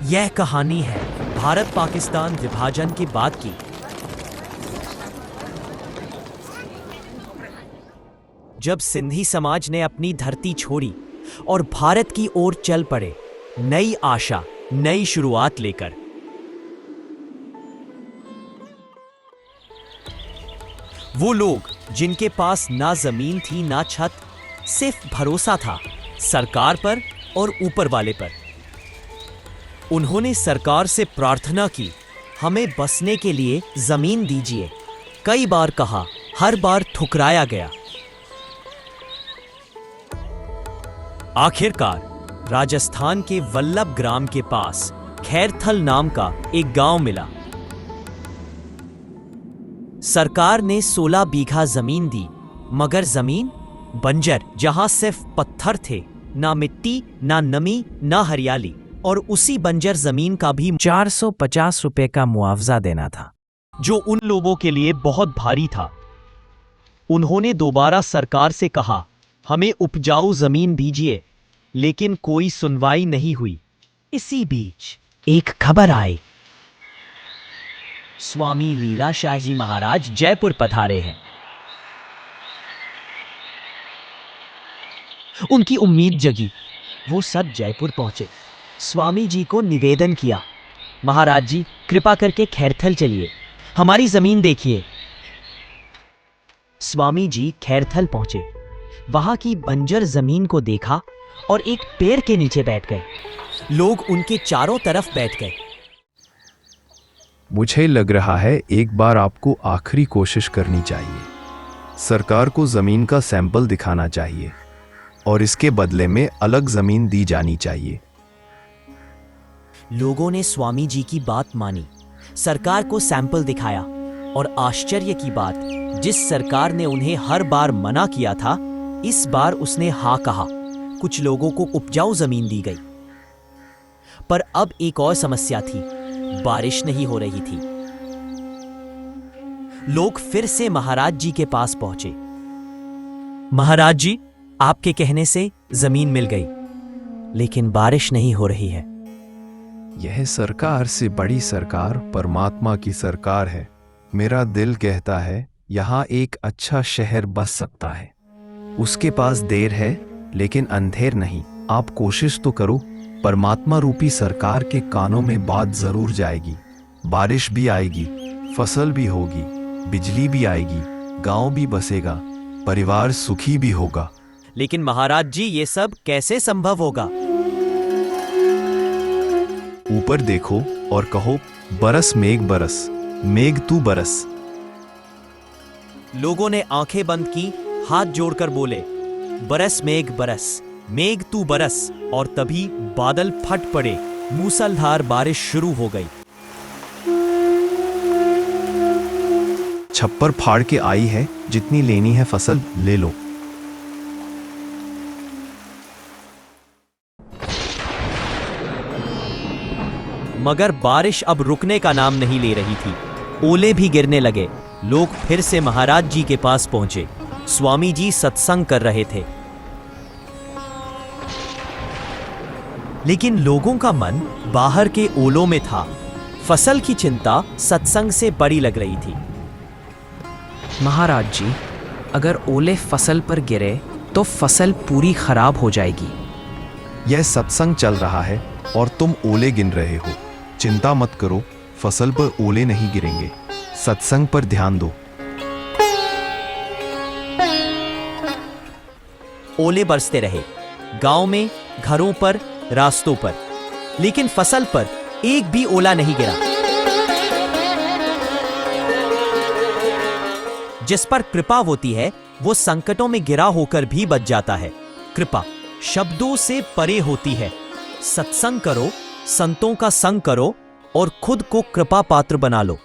यह कहानी है भारत पाकिस्तान विभाजन के बाद की। जब सिंधी समाज ने अपनी धरती छोड़ी और भारत की ओर चल पड़े, नई आशा, नई शुरुआत लेकर। वो लोग जिनके पास ना जमीन थी ना छत, सिर्फ भरोसा था सरकार पर और ऊपर वाले पर। उन्होंने सरकार से प्रार्थना की, हमें बसने के लिए जमीन दीजिए। कई बार कहा, हर बार ठुकराया गया। आखिरकार राजस्थान के वल्लभ ग्राम के पास खैरथल नाम का एक गांव मिला। सरकार ने 16 बीघा जमीन दी, मगर जमीन बंजर, जहां सिर्फ पत्थर थे, ना मिट्टी, ना नमी, ना हरियाली। और उसी बंजर जमीन का भी 450 रुपए का मुआवजा देना था, जो उन लोगों के लिए बहुत भारी था। उन्होंने दोबारा सरकार से कहा, हमें उपजाऊ जमीन दीजिए, लेकिन कोई सुनवाई नहीं हुई। इसी बीच एक खबर आई, स्वामी लीलाशाह जी महाराज जयपुर पधारे हैं। उनकी उम्मीद जगी। वो सब जयपुर पहुंचे, स्वामी जी को निवेदन किया, महाराज जी कृपा करके खैरथल चलिए, हमारी जमीन देखिए। स्वामी जी खैरथल पहुंचे, वहां की बंजर जमीन को देखा और एक पेड़ के नीचे बैठ गए। लोग उनके चारों तरफ बैठ गए। मुझे लग रहा है एक बार आपको आखिरी कोशिश करनी चाहिए। सरकार को जमीन का सैंपल दिखाना चाहिए और इसके बदले में अलग जमीन दी जानी चाहिए। लोगों ने स्वामी जी की बात मानी, सरकार को सैंपल दिखाया और आश्चर्य की बात, जिस सरकार ने उन्हें हर बार मना किया था, इस बार उसने हाँ कहा। कुछ लोगों को उपजाऊ जमीन दी गई। पर अब एक और समस्या थी, बारिश नहीं हो रही थी। लोग फिर से महाराज जी के पास पहुंचे। महाराज जी, आपके कहने से जमीन मिल गई, लेकिन बारिश नहीं हो रही है। यह सरकार से बड़ी सरकार परमात्मा की सरकार है। मेरा दिल कहता है यहाँ एक अच्छा शहर बस सकता है। उसके पास देर है लेकिन अंधेर नहीं। आप कोशिश तो करो। परमात्मा रूपी सरकार के कानों में बात जरूर जाएगी। बारिश भी आएगी, फसल भी होगी, बिजली भी आएगी, गांव भी बसेगा, परिवार सुखी भी होगा। लेकिन महाराज जी, ये सब कैसे संभव होगा? ऊपर देखो और कहो, बरस मेघ बरस, मेघ तू बरस। लोगों ने आंखें बंद की, हाथ जोड़कर बोले, बरस मेघ बरस, मेघ तू बरस। और तभी बादल फट पड़े, मूसलधार बारिश शुरू हो गई। छप्पर फाड़ के आई है, जितनी लेनी है फसल ले लो। मगर बारिश अब रुकने का नाम नहीं ले रही थी। ओले भी गिरने लगे। लोग फिर से महाराज जी के पास पहुंचे। स्वामी जी सत्संग कर रहे थे, लेकिन लोगों का मन बाहर के ओलों में था। फसल की चिंता सत्संग से बड़ी लग रही थी। महाराज जी, अगर ओले फसल पर गिरे तो फसल पूरी खराब हो जाएगी। यह सत्संग चल रहा है और तुम ओले गिन रहे हो। चिंता मत करो, फसल पर ओले नहीं गिरेंगे। सत्संग पर ध्यान दो। ओले बरसते रहे, गांव में, घरों पर, रास्तों पर, लेकिन फसल पर एक भी ओला नहीं गिरा। जिस पर कृपा होती है, वो संकटों में गिरा होकर भी बच जाता है। कृपा शब्दों से परे होती है। सत्संग करो, संतों का संग करो और खुद को कृपा पात्र बना लो।